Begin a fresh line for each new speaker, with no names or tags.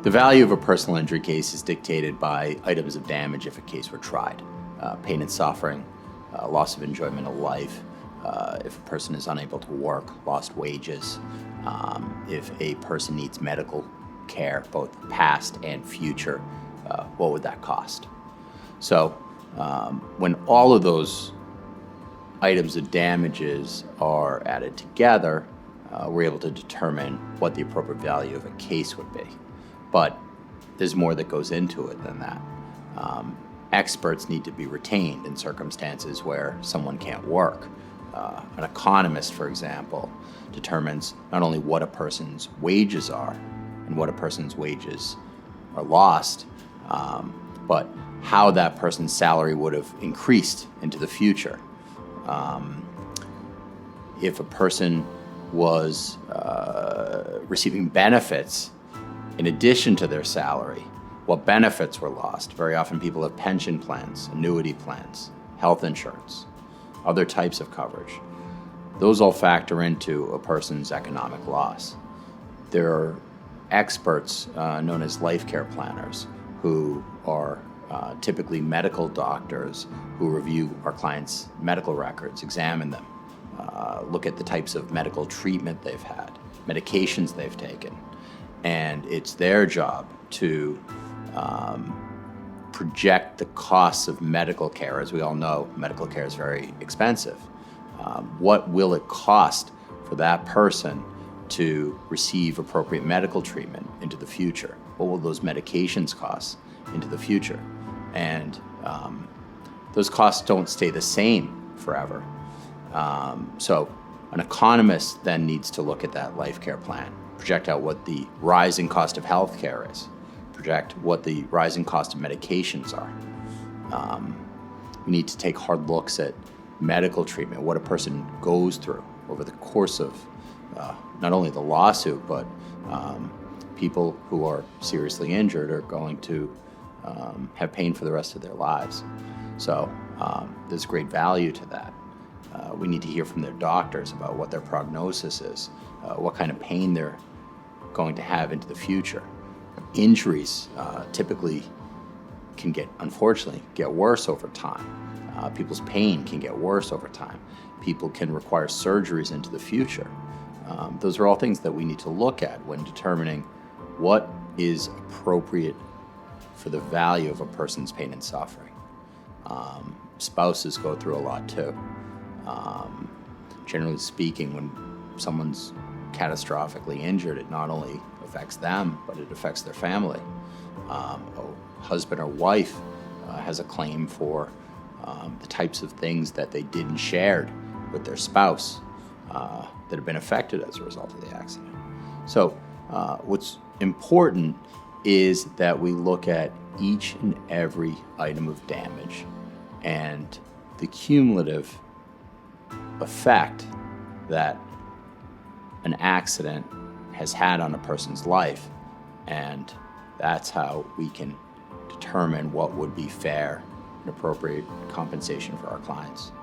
The value of a personal injury case is dictated by items of damage if a case were tried. Pain and suffering, loss of enjoyment of life, if a person is unable to work, lost wages, if a person needs medical care, both past and future, what would that cost? So when all of those items of damages are added together, we're able to determine what the appropriate value of a case would be. But there's more that goes into it than that. Experts need to be retained in circumstances where someone can't work. An economist, for example, determines not only what a person's wages are and what a person's wages are lost, but how that person's salary would have increased into the future. If a person was receiving benefits in addition to their salary, what benefits were lost? Very often people have pension plans, annuity plans, health insurance, other types of coverage. Those all factor into a person's economic loss. There are experts known as life care planners who are typically medical doctors who review our clients' medical records, examine them, look at the types of medical treatment they've had, medications they've taken. And it's their job to project the costs of medical care. As we all know, medical care is very expensive. What will it cost for that person to receive appropriate medical treatment into the future? What will those medications cost into the future? And those costs don't stay the same forever. So an economist then needs to look at that life care plan, project out what the rising cost of health care is, project what the rising cost of medications are. We need to take hard looks at medical treatment, what a person goes through over the course of not only the lawsuit, but people who are seriously injured are going to have pain for the rest of their lives. So there's great value to that. We need to hear from their doctors about what their prognosis is, what kind of pain they're going to have into the future. Injuries typically can unfortunately get worse over time. People's pain can get worse over time. People can require surgeries into the future. Those are all things that we need to look at when determining what is appropriate for the value of a person's pain and suffering. Spouses go through a lot too. Generally speaking, when someone's catastrophically injured, it not only affects them, but it affects their family. A husband or wife has a claim for the types of things that they did and shared with their spouse that have been affected as a result of the accident. So what's important is that we look at each and every item of damage and the cumulative effect that an accident has had on a person's life, and that's how we can determine what would be fair and appropriate compensation for our clients.